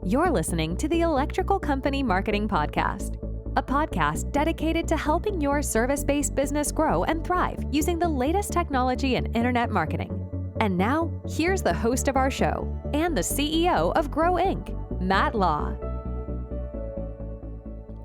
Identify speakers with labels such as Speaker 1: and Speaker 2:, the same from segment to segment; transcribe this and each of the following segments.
Speaker 1: You're listening to the Electrical Company Marketing Podcast, a podcast dedicated to helping your service-based business grow and thrive using the latest technology in internet marketing. And now, here's the host of our show and the CEO of Grow Inc., Matt Law.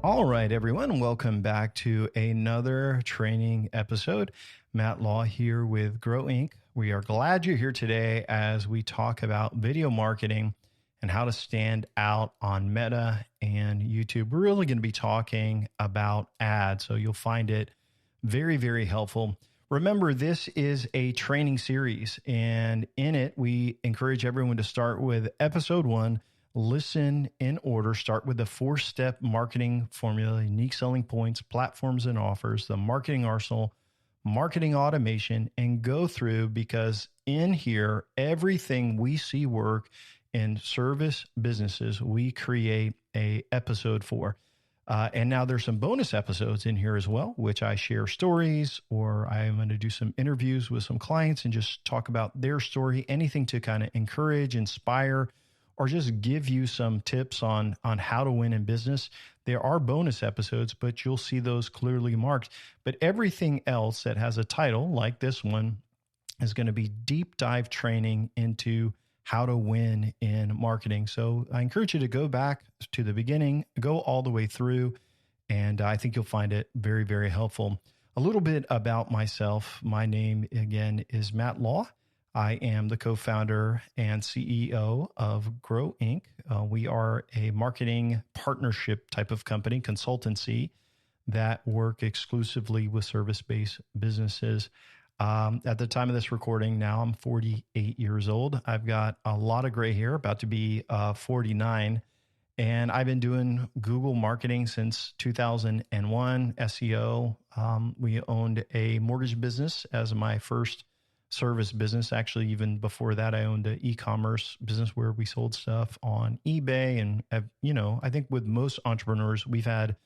Speaker 2: All right, everyone, welcome back to another training episode. Matt Law here with Grow Inc. We are glad you're here today as we talk about video marketing and how to stand out on Meta and YouTube. We're really going to be talking about ads, so you'll find it very, very helpful. Remember, this is a training series, and in it, we encourage everyone to start with episode 1, listen in order, start with the 4-step marketing formula, unique selling points, platforms and offers, the marketing arsenal, marketing automation, and go through, because in here, everything we see work in service businesses, we create a episode for. And now there's some bonus episodes in here as well, which I share stories, or I am going to do some interviews with some clients and just talk about their story, anything to kind of encourage, inspire, or just give you some tips on how to win in business. There are bonus episodes, but you'll see those clearly marked. But everything else that has a title like this one is going to be deep dive training into how to win in marketing. So I encourage you to go back to the beginning, go all the way through, and I think you'll find it very, very helpful. A little bit about myself. My name, again, is Matt Law. I am the co-founder and CEO of Grow Inc. We are a marketing partnership type of company, consultancy, that work exclusively with service-based businesses. At the time of this recording, now I'm 48 years old. I've got a lot of gray hair, about to be 49. And I've been doing Google marketing since 2001, SEO. We owned a mortgage business as my first service business. Actually, even before that, I owned an e-commerce business where we sold stuff on eBay. And, I think with most entrepreneurs, we've had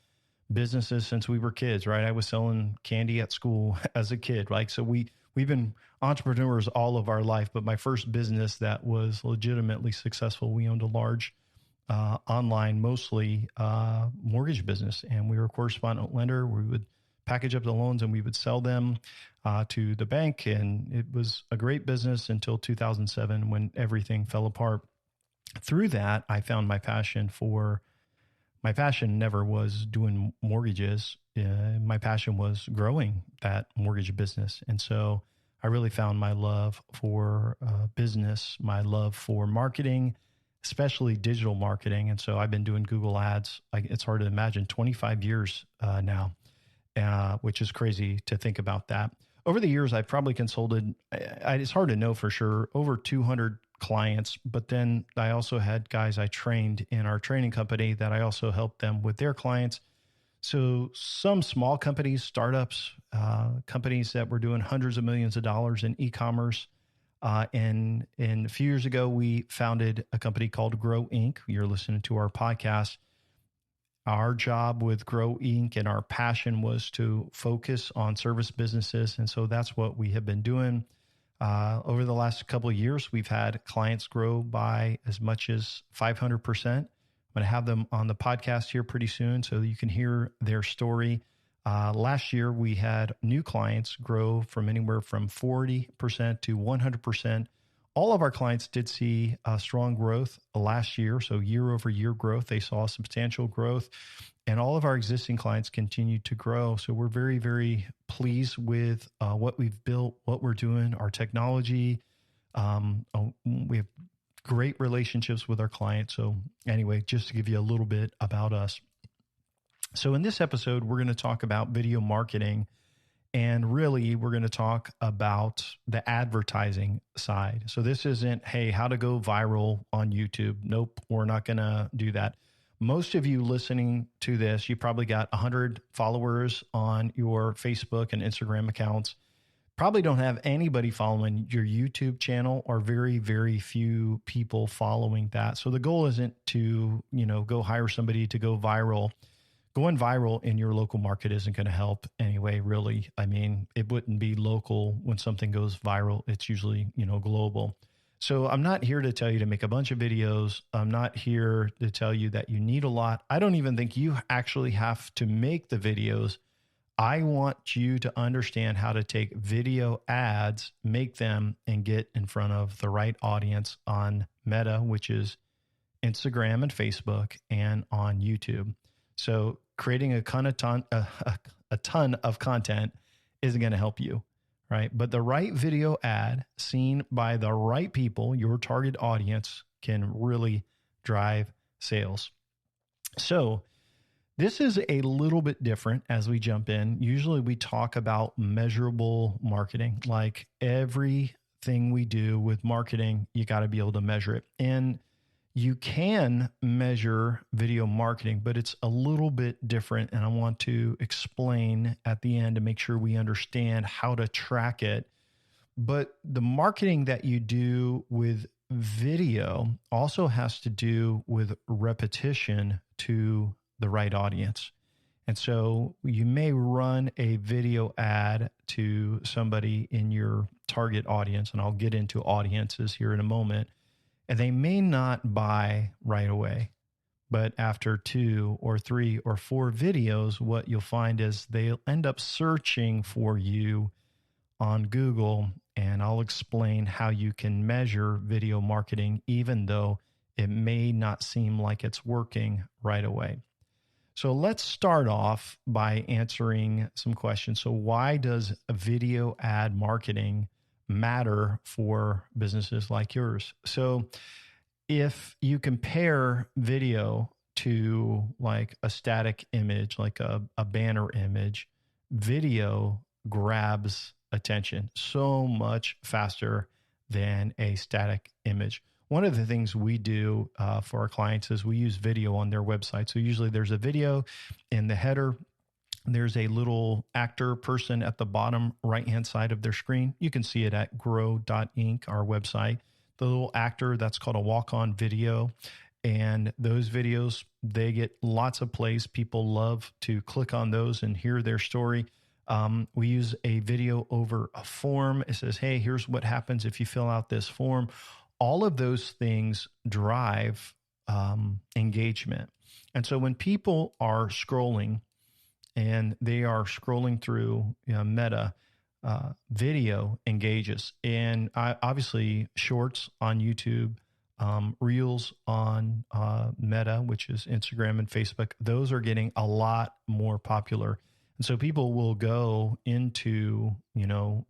Speaker 2: businesses since we were kids, right? I was selling candy at school as a kid. So we've been entrepreneurs all of our life, but my first business that was legitimately successful, we owned a large online, mostly mortgage business. And we were a correspondent lender. We would package up the loans and we would sell them to the bank. And it was a great business until 2007 when everything fell apart. Through that, I found my passion never was doing mortgages. My passion was growing that mortgage business. And so I really found my love for business, my love for marketing, especially digital marketing. And so I've been doing Google ads. It's hard to imagine, 25 years now, which is crazy to think about that. Over the years, I've probably consulted, it's hard to know for sure, over 200 clients, but then I also had guys I trained in our training company that I also helped them with their clients. So some small companies, startups, companies that were doing hundreds of millions of dollars in e-commerce. And a few years ago, we founded a company called Grow Inc. You're listening to our podcast. Our job with Grow Inc. and our passion was to focus on service businesses. And so that's what we have been doing. Over the last couple of years, we've had clients grow by as much as 500%. I'm going to have them on the podcast here pretty soon so you can hear their story. Last year, we had new clients grow from anywhere from 40% to 100%. All of our clients did see strong growth last year. So year over year growth, they saw substantial growth. And all of our existing clients continued to grow. So we're very, very pleased with what we've built, what we're doing, our technology. We have great relationships with our clients. So anyway, just to give you a little bit about us. So in this episode, we're going to talk about video marketing. And really, we're going to talk about the advertising side. So this isn't, hey, how to go viral on YouTube. Nope, we're not going to do that. Most of you listening to this, you probably got 100 followers on your Facebook and Instagram accounts. Probably don't have anybody following your YouTube channel, or very, very few people following that. So the goal isn't to, go hire somebody to go viral. Going viral in your local market isn't going to help anyway, really. I mean, it wouldn't be local when something goes viral. It's usually, global. So I'm not here to tell you to make a bunch of videos. I'm not here to tell you that you need a lot. I don't even think you actually have to make the videos. I want you to understand how to take video ads, make them, and get in front of the right audience on Meta, which is Instagram and Facebook, and on YouTube. So creating a ton of content isn't going to help you, right? But the right video ad seen by the right people, your target audience, can really drive sales. So this is a little bit different as we jump in. Usually we talk about measurable marketing. Like everything we do with marketing, you got to be able to measure it. And you can measure video marketing, but it's a little bit different. And I want to explain at the end to make sure we understand how to track it. But the marketing that you do with video also has to do with repetition to the right audience. And so you may run a video ad to somebody in your target audience, and I'll get into audiences here in a moment, and they may not buy right away. But after 2 or 3 or 4 videos, what you'll find is they'll end up searching for you on Google, and I'll explain how you can measure video marketing, even though it may not seem like it's working right away. So let's start off by answering some questions. So why does video ad marketing matter for businesses like yours? So if you compare video to like a static image, like a banner image, video grabs attention so much faster than a static image. One of the things we do for our clients is we use video on their website. So usually there's a video in the header. There's a little actor person at the bottom right-hand side of their screen. You can see it at grow.inc, our website. The little actor, that's called a walk-on video. And those videos, they get lots of plays. People love to click on those and hear their story. We use a video over a form. It says, hey, here's what happens if you fill out this form. All of those things drive engagement. And so when people are scrolling and they are scrolling through Meta, video engages. And obviously shorts on YouTube, reels on Meta, which is Instagram and Facebook, those are getting a lot more popular. And so people will go into,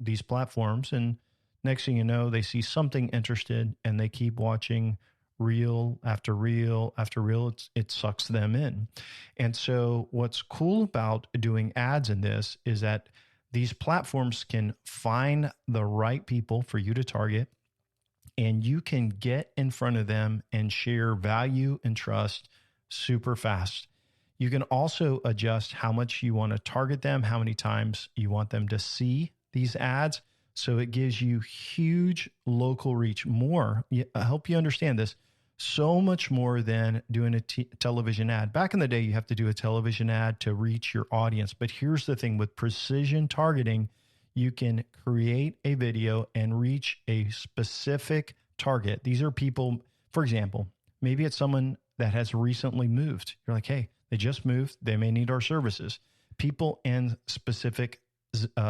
Speaker 2: these platforms, and next thing you know, they see something interested and they keep watching reel after reel after reel. It sucks them in. And so what's cool about doing ads in this is that these platforms can find the right people for you to target, and you can get in front of them and share value and trust super fast. You can also adjust how much you want to target them, how many times you want them to see these ads. So it gives you huge local reach, more. I hope you understand this. So much more than doing a television ad. Back in the day, you have to do a television ad to reach your audience. But here's the thing, with precision targeting, you can create a video and reach a specific target. These are people, for example, maybe it's someone that has recently moved. You're like, hey, they just moved. They may need our services. People in specific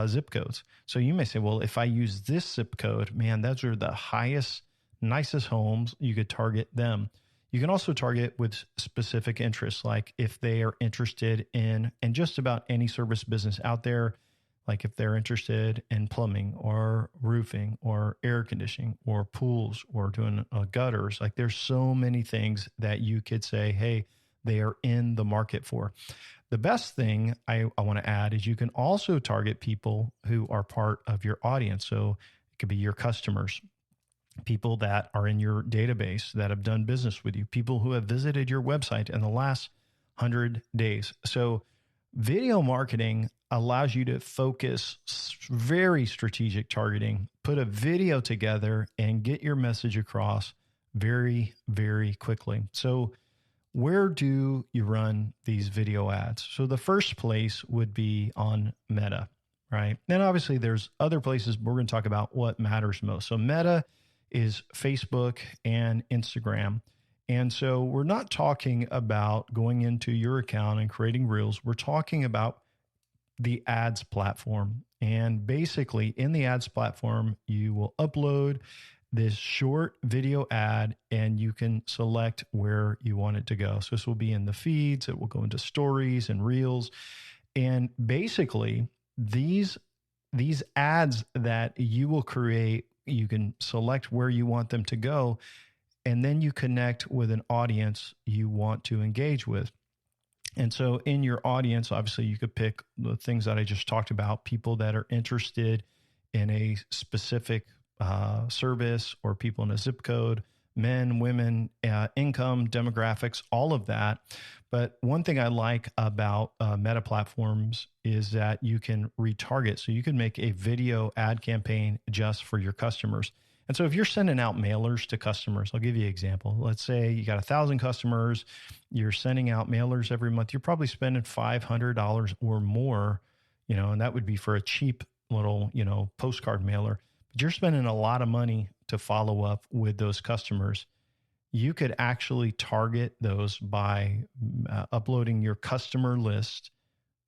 Speaker 2: zip codes. So you may say, well, if I use this zip code, man, those are the highest, nicest homes. You could target them. You can also target with specific interests, like if they are interested in just about any service business out there, like if they're interested in plumbing or roofing or air conditioning or pools or doing gutters. Like there's so many things that you could say, hey, they are in the market for. The best thing I want to add is you can also target people who are part of your audience. So it could be your customers, people that are in your database that have done business with you, people who have visited your website in the last 100 days. So video marketing allows you to focus very strategic targeting, put a video together, and get your message across very, very quickly. So where do you run these video ads? So the first place would be on Meta, right? Then obviously there's other places, but we're going to talk about what matters most. So Meta is Facebook and Instagram. And so we're not talking about going into your account and creating reels. We're talking about the ads platform. And basically, in the ads platform, you will upload this short video ad and you can select where you want it to go. So this will be in the feeds, it will go into stories and reels. And basically, these ads that you will create, you can select where you want them to go, and then you connect with an audience you want to engage with. And so in your audience, obviously you could pick the things that I just talked about, people that are interested in a specific service, or people in a zip code, men, women, income, demographics, all of that. But one thing I like about Meta platforms is that you can retarget. So you can make a video ad campaign just for your customers. And so if you're sending out mailers to customers, I'll give you an example. Let's say you got 1,000 customers, you're sending out mailers every month. You're probably spending $500 or more, and that would be for a cheap little, postcard mailer. But you're spending a lot of money to follow up with those customers. You could actually target those by uploading your customer list,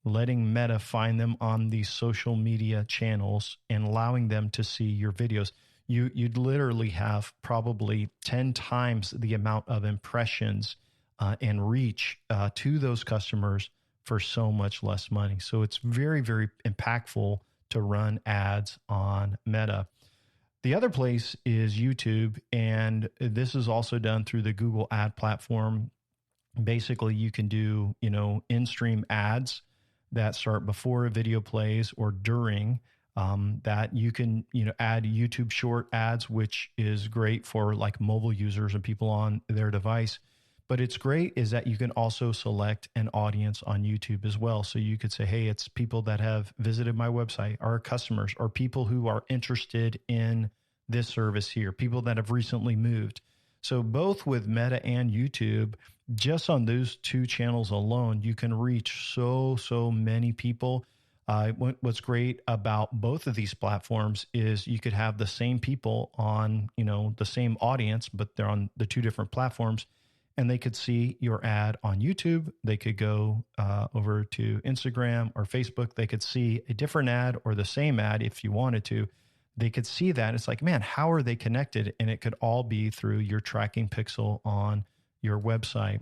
Speaker 2: letting Meta find them on these social media channels, and allowing them to see your videos. You'd literally have probably 10 times the amount of impressions and reach to those customers for so much less money. So it's very, very impactful to run ads on Meta. The other place is YouTube, and this is also done through the Google ad platform. Basically, you can do, in-stream ads that start before a video plays or during. That you can, add YouTube short ads, which is great for like mobile users and people on their device. But it's great is that you can also select an audience on YouTube as well. So you could say, hey, it's people that have visited my website, our customers, or people who are interested in this service here, people that have recently moved. So both with Meta and YouTube, just on those two channels alone, you can reach so many people. What's great about both of these platforms is you could have the same people on, the same audience, but they're on the two different platforms, and they could see your ad on YouTube. They could go over to Instagram or Facebook. They could see a different ad or the same ad if you wanted to. They could see that. It's like, man, how are they connected? And it could all be through your tracking pixel on your website.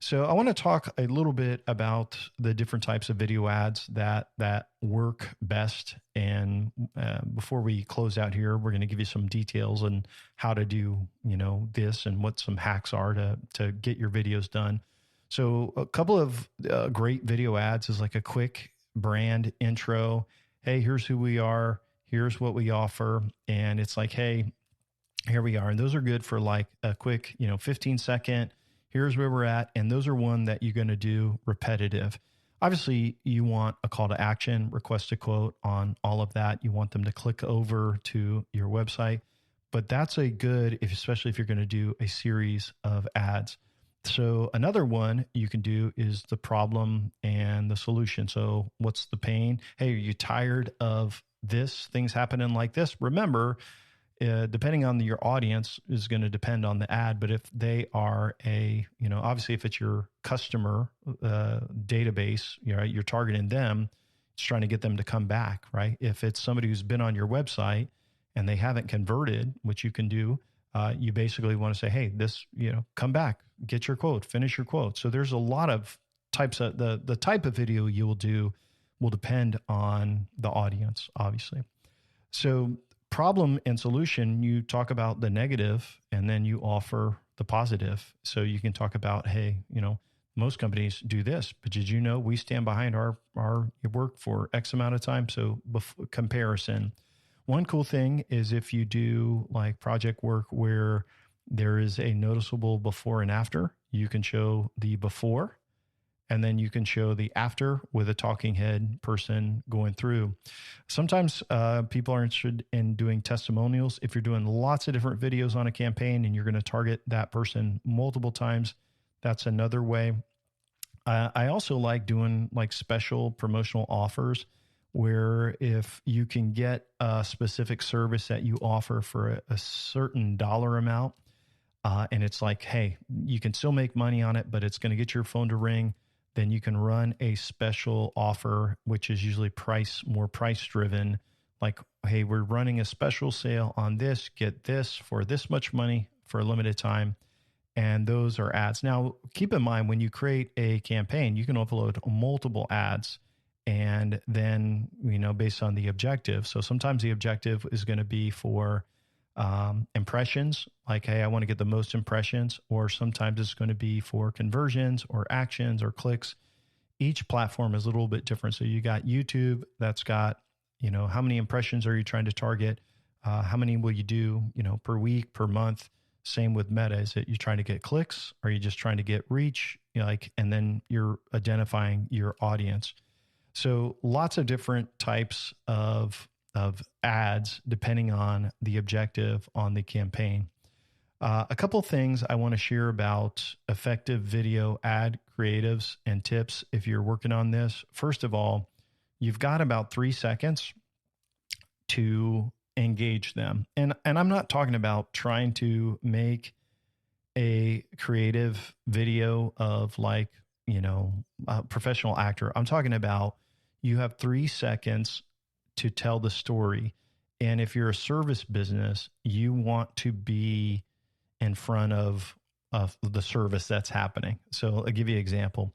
Speaker 2: So I want to talk a little bit about the different types of video ads that work best. And before we close out here, we're going to give you some details on how to do, this and what some hacks are to get your videos done. So a couple of great video ads is like a quick brand intro. Hey, here's who we are. Here's what we offer. And it's like, hey, here we are. And those are good for like a quick, 15-second. Here's where we're at. And those are one that you're going to do repetitive. Obviously, you want a call to action, request a quote on all of that. You want them to click over to your website. But that's a good, especially if you're going to do a series of ads. So another one you can do is the problem and the solution. So what's the pain? Hey, are you tired of this? Things happening like this? Remember, depending on your audience is going to depend on the ad. But if they are obviously if it's your customer database, you're targeting them, it's trying to get them to come back, right? If it's somebody who's been on your website and they haven't converted, which you can do, you basically want to say, hey, this, come back, get your quote, finish your quote. So there's a lot of types of the type of video you will do will depend on the audience, obviously. So problem and solution, you talk about the negative and then you offer the positive. So you can talk about, hey, most companies do this, but did you know we stand behind our work for X amount of time? So comparison. One cool thing is if you do like project work where there is a noticeable before and after, you can show the before and then you can show the after with a talking head person going through. Sometimes people are interested in doing testimonials. If you're doing lots of different videos on a campaign and you're going to target that person multiple times, that's another way. I also like doing like special promotional offers where if you can get a specific service that you offer for a certain dollar amount, and it's like, hey, you can still make money on it, but it's going to get your phone to ring, then you can run a special offer, which is usually more price driven. Like, hey, we're running a special sale on this, get this for this much money for a limited time. And those are ads. Now, keep in mind, when you create a campaign, you can upload multiple ads, and then, based on the objective. So sometimes the objective is going to be for impressions, like, hey, I want to get the most impressions, or sometimes it's going to be for conversions or actions or clicks. Each platform is a little bit different. So you got YouTube that's got, how many impressions are you trying to target? How many will you do, per week, per month? Same with Meta. Is it you trying to get clicks? Or are you just trying to get reach? And then you're identifying your audience. So lots of different types of ads depending on the objective on the campaign. A couple things I want to share about effective video ad creatives and tips if you're working on this. First of all, you've got about 3 seconds to engage them. And I'm not talking about trying to make a creative video of like, a professional actor. I'm talking about you have 3 seconds to tell the story. And if you're a service business, you want to be in front of the service that's happening. So I'll give you an example.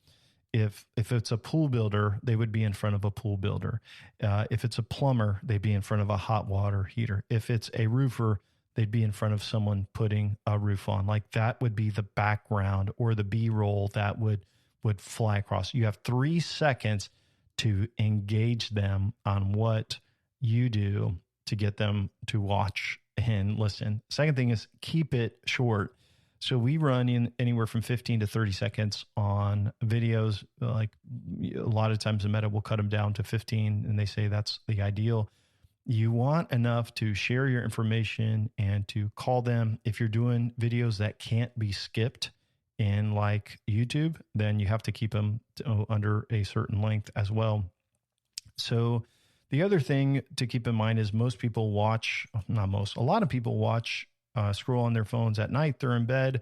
Speaker 2: If it's a pool builder, they would be in front of a pool builder. If it's a plumber, they'd be in front of a hot water heater. If it's a roofer, they'd be in front of someone putting a roof on. Like that would be the background or the B-roll that would fly across. You have 3 seconds to engage them on what you do to get them to watch and listen. Second thing is keep it short. So we run in anywhere from 15 to 30 seconds on videos. Like a lot of times the Meta will cut them down to 15 and they say that's the ideal. You want enough to share your information and to call them. If you're doing videos that can't be skipped in like YouTube, then you have to keep them under a certain length as well. So the other thing to keep in mind is a lot of people watch, scroll on their phones at night. They're in bed.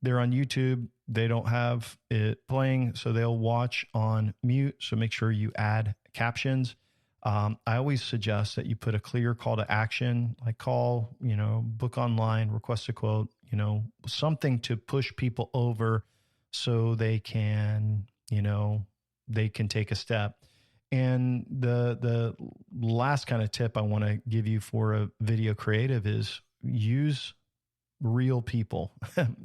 Speaker 2: They're on YouTube. They don't have it playing, so they'll watch on mute. So make sure you add captions. I always suggest that you put a clear call to action, like call, book online, request a quote, something to push people over so they can take a step. And the last kind of tip I want to give you for a video creative is use real people.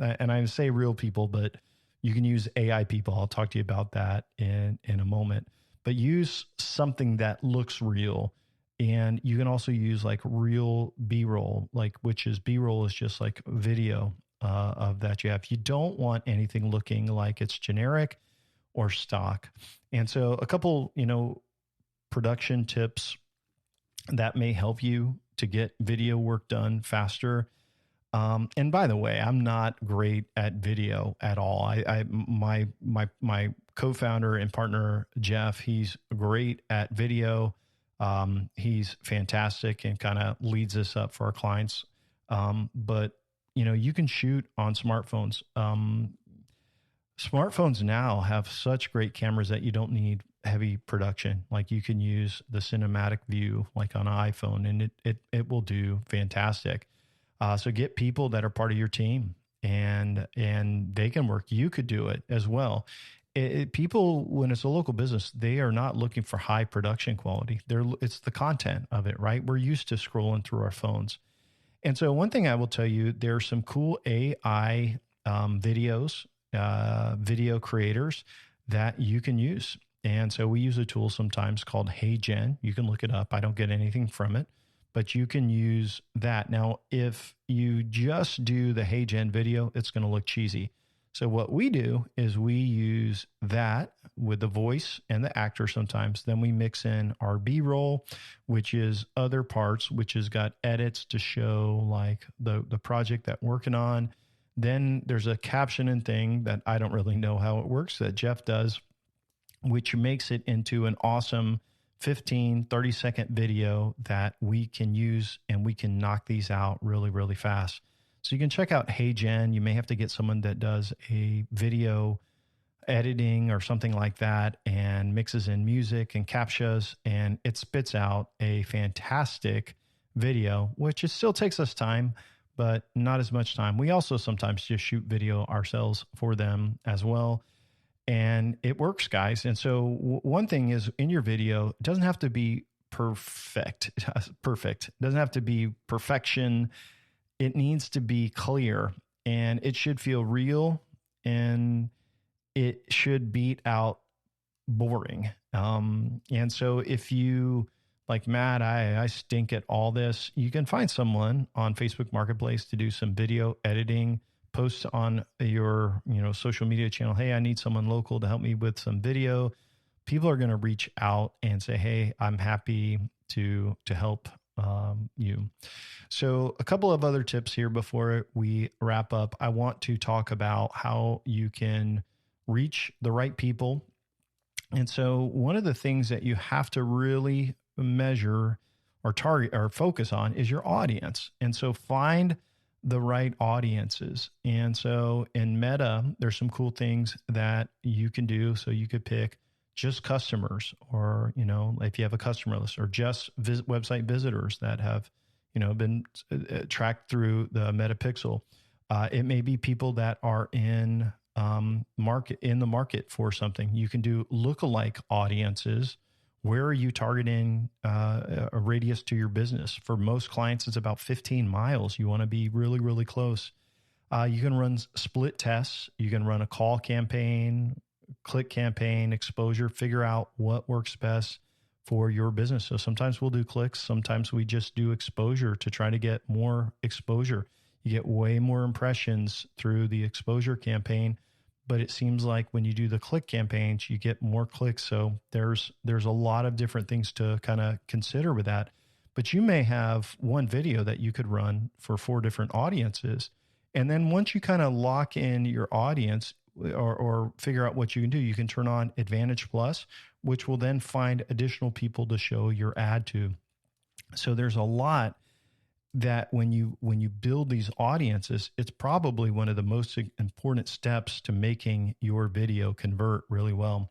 Speaker 2: And I say real people, but you can use AI people. I'll talk to you about that in a moment. But use something that looks real. And you can also use like real B-roll, which is B-roll is just like video of that you have. You don't want anything looking like it's generic or stock. And so a couple, production tips that may help you to get video work done faster. And by the way, I'm not great at video at all. My co-founder and partner, Jeff, he's great at video. He's fantastic and kind of leads us up for our clients. But you can shoot on smartphones. Smartphones now have such great cameras that you don't need heavy production. Like you can use the cinematic view like on an iPhone and it will do fantastic. So get people that are part of your team and they can work. You could do it as well. People, when it's a local business, they are not looking for high production quality. It's the content of it, right? We're used to scrolling through our phones. And so one thing I will tell you, there are some cool AI videos, video creators that you can use. And so we use a tool sometimes called HeyGen. You can look it up. I don't get anything from it, but you can use that. Now, if you just do the HeyGen video, it's going to look cheesy. So what we do is we use that with the voice and the actor sometimes. Then we mix in our B-roll, which is other parts, which has got edits to show like the project that we're working on. Then there's a captioning thing that I don't really know how it works that Jeff does, which makes it into an awesome 15, 30-second video that we can use, and we can knock these out really, really fast. So you can check out Hey Gen. You may have to get someone that does a video editing or something like that and mixes in music and captchas, and it spits out a fantastic video, which it still takes us time, but not as much time. We also sometimes just shoot video ourselves for them as well. And it works, guys. And so one thing is, in your video, it doesn't have to be perfect. Perfect. It doesn't have to be perfection. It needs to be clear, and it should feel real, and it should beat out boring. And so if you, like Matt, I stink at all this, you can find someone on Facebook Marketplace to do some video editing, post on your, social media channel. Hey, I need someone local to help me with some video. People are going to reach out and say, hey, I'm happy to help you. So a couple of other tips here before we wrap up. I want to talk about how you can reach the right people. And so one of the things that you have to really measure or target or focus on is your audience. And so find the right audiences. And so in Meta, there's some cool things that you can do. So you could pick just customers, or, if you have a customer list, or just website visitors that have, been tracked through the Meta Pixel. It may be people that are in the market for something. You can do lookalike audiences. Where are you targeting a radius to your business? For most clients, it's about 15 miles. You want to be really, really close. You can run split tests. You can run a call campaign, click campaign, exposure, figure out what works best for your business. So sometimes we'll do clicks. Sometimes we just do exposure to try to get more exposure. You get way more impressions through the exposure campaign, but it seems like when you do the click campaigns, you get more clicks. So there's a lot of different things to kind of consider with that. But you may have one video that you could run for 4 different audiences. And then once you kind of lock in your audience, or figure out what you can do, you can turn on Advantage Plus, which will then find additional people to show your ad to. So there's a lot that when you build these audiences, it's probably one of the most important steps to making your video convert really well.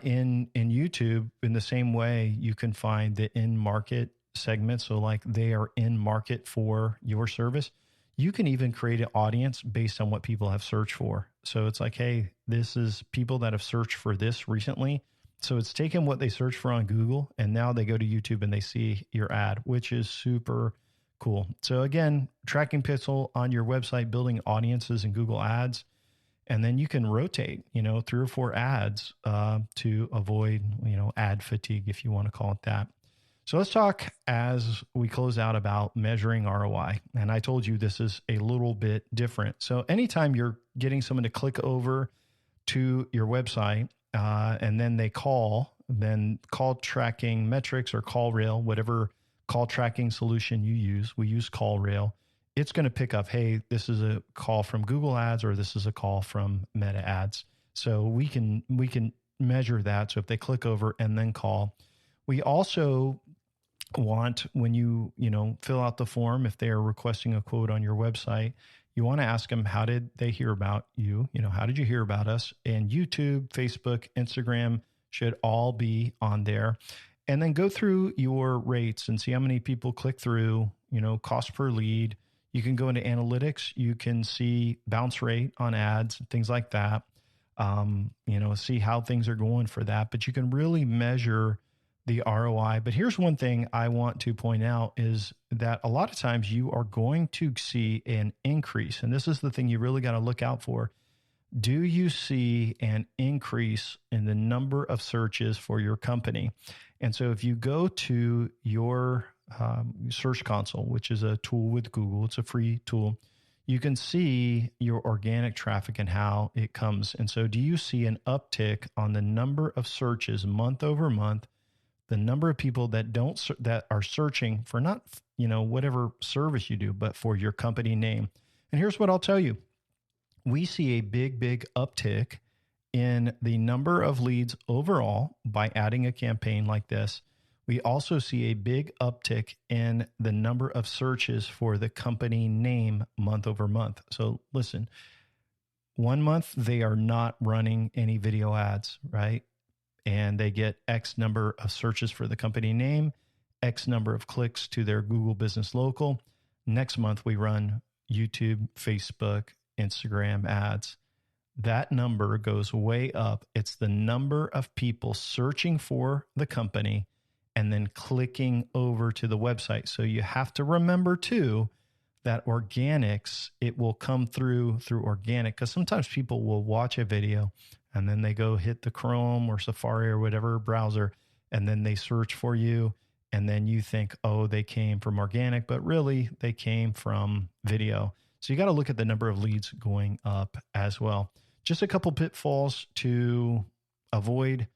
Speaker 2: In YouTube, in the same way, you can find the in-market segments. So like they are in market for your service. You can even create an audience based on what people have searched for. So it's like, hey, this is people that have searched for this recently. So it's taken what they searched for on Google, and now they go to YouTube and they see your ad, which is super cool. So again, tracking pixel on your website, building audiences in Google Ads, and then you can rotate, 3 or 4 ads to avoid, ad fatigue, if you want to call it that. So let's talk as we close out about measuring ROI. And I told you this is a little bit different. So anytime you're getting someone to click over to your website and then they then call tracking metrics or CallRail, whatever call tracking solution you use, we use CallRail. It's going to pick up, hey, this is a call from Google Ads, or this is a call from Meta Ads. So we can measure that. So if they click over and then call, we also want, when you fill out the form, if they are requesting a quote on your website, you want to ask them, how did they hear about you? How did you hear about us? And YouTube, Facebook, Instagram should all be on there. And then go through your rates and see how many people click through, cost per lead. You can go into analytics. You can see bounce rate on ads, things like that. See how things are going for that. But you can really measure the ROI. But here's one thing I want to point out is that a lot of times you are going to see an increase. And this is the thing you really got to look out for. Do you see an increase in the number of searches for your company? And so if you go to your Search Console, which is a tool with Google, it's a free tool, you can see your organic traffic and how it comes. And so do you see an uptick on the number of searches month over month, the number of people that are searching for not, whatever service you do, but for your company name? And here's what I'll tell you. We see a big uptick in the number of leads overall by adding a campaign like this. We also see a big uptick in the number of searches for the company name month over month. So listen, 1 month, they are not running any video ads, right? And they get X number of searches for the company name, X number of clicks to their Google Business Local. Next month, we run YouTube, Facebook, Instagram ads. That number goes way up. It's the number of people searching for the company and then clicking over to the website. So you have to remember too, that organics, it will come through organic, because sometimes people will watch a video and then they go hit the Chrome or Safari or whatever browser, and then they search for you. And then you think, oh, they came from organic, but really they came from video. So you got to look at the number of leads going up as well. Just a couple pitfalls to avoid.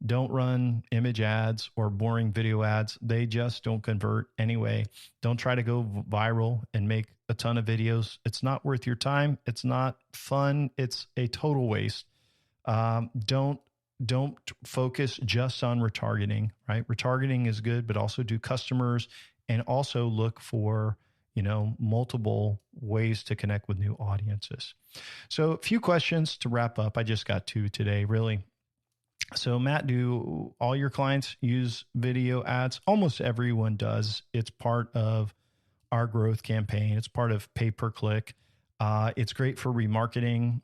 Speaker 2: Don't run image ads or boring video ads. They just don't convert anyway. Don't try to go viral and make a ton of videos. It's not worth your time. It's not fun. It's a total waste. Don't focus just on retargeting, right? Retargeting is good, but also do customers and also look for, multiple ways to connect with new audiences. So a few questions to wrap up. I just got 2 today, really. So Matt, do all your clients use video ads? Almost everyone does. It's part of our growth campaign. It's part of pay-per-click. It's great for remarketing.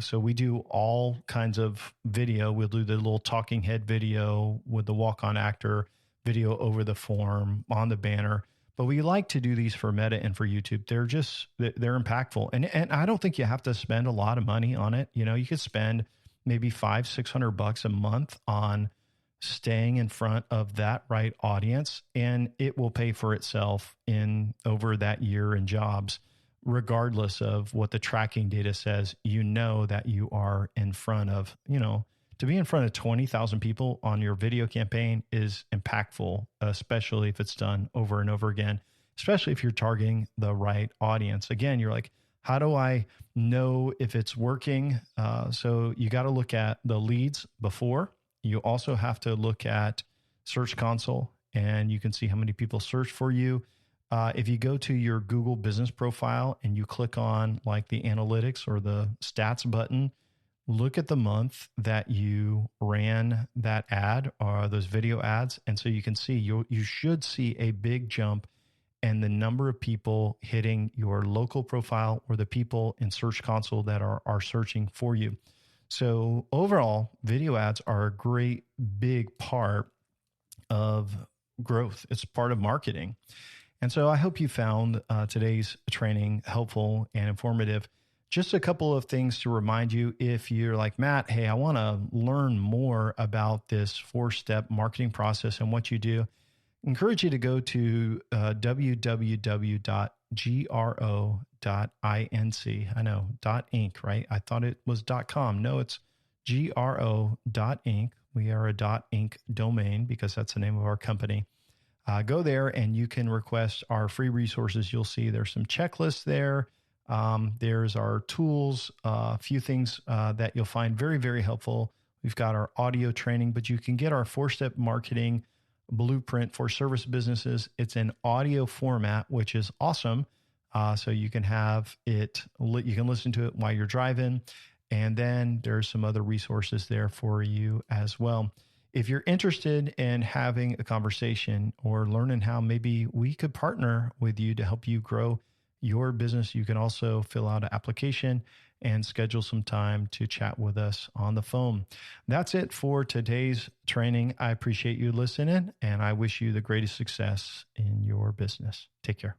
Speaker 2: So we do all kinds of video. We'll do the little talking head video with the walk-on actor, video over the form, on the banner. But we like to do these for Meta and for YouTube. They're impactful. And I don't think you have to spend a lot of money on it. You could spend maybe $500-600 a month on staying in front of that right audience, and it will pay for itself over that year in jobs, regardless of what the tracking data says. That you are in front of, to be in front of 20,000 people on your video campaign is impactful, especially if it's done over and over again, especially if you're targeting the right audience. Again, you're like, how do I know if it's working? So you got to look at the leads before. You also have to look at Search Console, and you can see how many people search for you. If you go to your Google business profile and you click on like the analytics or the stats button, look at the month that you ran that ad or those video ads. And so you can see, you should see a big jump and the number of people hitting your local profile or the people in Search Console that are searching for you. So overall, video ads are a great big part of growth. It's part of marketing. And so I hope you found today's training helpful and informative. Just a couple of things to remind you, if you're like, Matt, hey, I want to learn more about this 4-step marketing process and what you do. Encourage you to go to www.gro.inc. I know, .inc, right? I thought it was .com. No, it's gro.inc. We are a .inc domain because that's the name of our company. Go there and you can request our free resources. You'll see there's some checklists there. There's our tools, a few things that you'll find very, very helpful. We've got our audio training, but you can get our 4-step marketing blueprint for service businesses. It's in audio format, which is awesome. So you can have it, you can listen to it while you're driving. And then there's some other resources there for you as well. If you're interested in having a conversation or learning how maybe we could partner with you to help you grow your business, you can also fill out an application and schedule some time to chat with us on the phone. That's it for today's training. I appreciate you listening, and I wish you the greatest success in your business. Take care.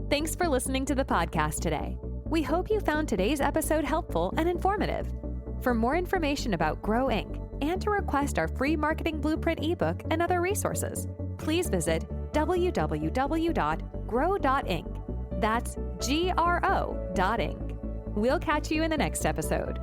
Speaker 1: Thanks for listening to the podcast today. We hope you found today's episode helpful and informative. For more information about Grow Inc. and to request our free marketing blueprint ebook and other resources, please visit www.grow.inc. That's GRO.inc. We'll catch you in the next episode.